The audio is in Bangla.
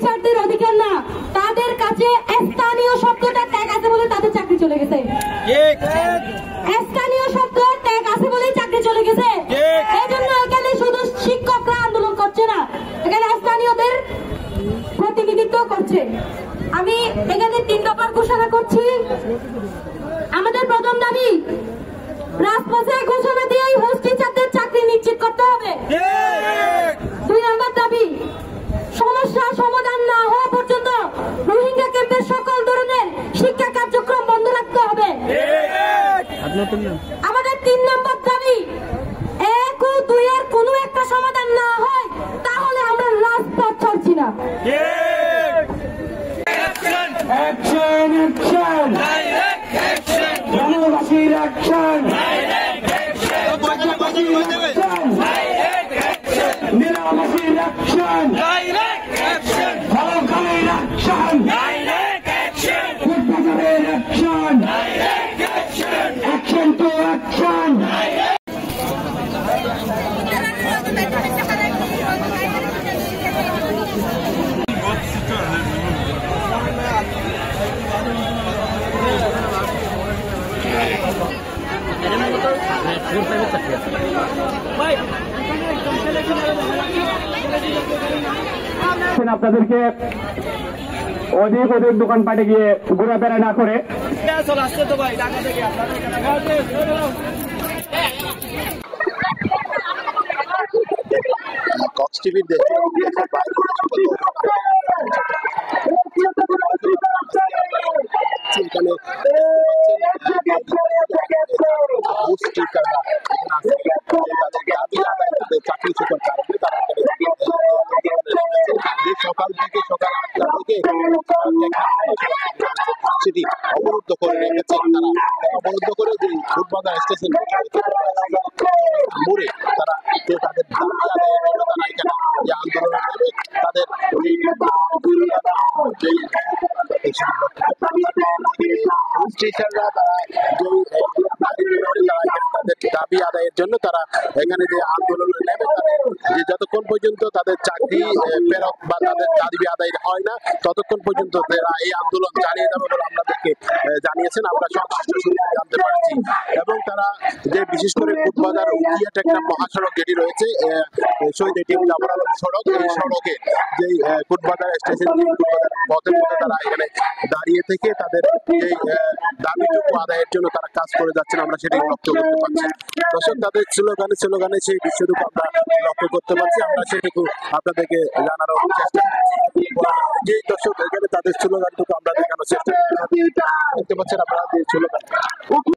শিক্ষার্থীর অধিকার না, তাদের কাছে স্থানীয় শব্দটা ট্যাগ আছে বলে তাদের চাকরি চলে গেছে। স্থানীয় শব্দ ট্যাগ আছে বলেই চাকরি চলে গেছে। এই জন্য এখানে শুধু শিক্ষকরা আন্দোলন করছে না, এখানে স্থানীয়দের প্রতিনিধিত্ব করছে। আমি এখানে 3 দফার ঘোষণা করছি। আমাদের প্রথম দাবি, রাজপথে ঘোষণা দিয়েই হোস্ট টিচারদের চাকরি নিশ্চিত করতে হবে। 2 নম্বর দাবি, সমস্যা সমাধান না হওয়া পর্যন্ত রোহিঙ্গা ক্যাম্পের সকল ধরনের শিক্ষা কার্যক্রম বন্ধ রাখতে হবে। আমাদের 3 নম্বর দাবি, 1 ও 2 এর কোনো একটা সমাধান না হয় তাহলে আমরা রাজপথ ছাড়ছি না। Action, action, direct action, জনবাসীর action, direct action, নিরাবাসীর action, direct action, সরকারের action, direct action, ফুটবলের action, direct action, action to action. আপনাদেরকে অধিক দোকানপাটে গিয়ে ঘোরাফেরা না করে সকাল থেকে সকাল 8টা থেকে সেটি অবরুদ্ধ করে রেখেছেন। তারা অবরুদ্ধ করে যে ফুটবাজার স্টেশন মোড়ে তারা তাদের দাবি আদায়ের জন্য তারা এখানে যে আন্দোলন করবে, তাদের স্টেশনরা তারা তাদের দাবি আদায়ের জন্য তারা এখানে যে আন্দোলনে নেবে, যে যতক্ষণ পর্যন্ত তাদের চাকরি ফেরত বা তাদের দাবি আদায় হয় না ততক্ষণ পর্যন্ত তারা এই আন্দোলন চালিয়ে যাবে বলে আপনাদেরকে জানিয়েছেন, আমরা সংশ্লিষ্ট সূত্রে জানতে পারছি। এবং তারা যে বিশেষ করে ফুটবাজার উকিয়াট একটা মহাসড়ক যেটি রয়েছে শহীদ এটিএম জাফর আলম সড়ক, এই সড়কে যে ফুটবাজার স্টেশন ফুটবাজার পথের মধ্যে তারা এখানে দাঁড়িয়ে থেকে তাদের এই দাবিটুকু আদায়ের জন্য তারা কাজ করে যাচ্ছেন, আমরা সেটি লক্ষ্য করতে পারছি। দর্শক, তাদের স্লোগানে সেই বিষয়টুকু আমরা লক্ষ্য করতে পারছি, আমরা সেটুকু আপনাদেরকে জানানোর চেষ্টা করছি। যে দর্শক এখানে তাদের স্লোগানটুকু আমরা দেখানোর চেষ্টা করতে পারছেন, আপনারা যে স্লোগান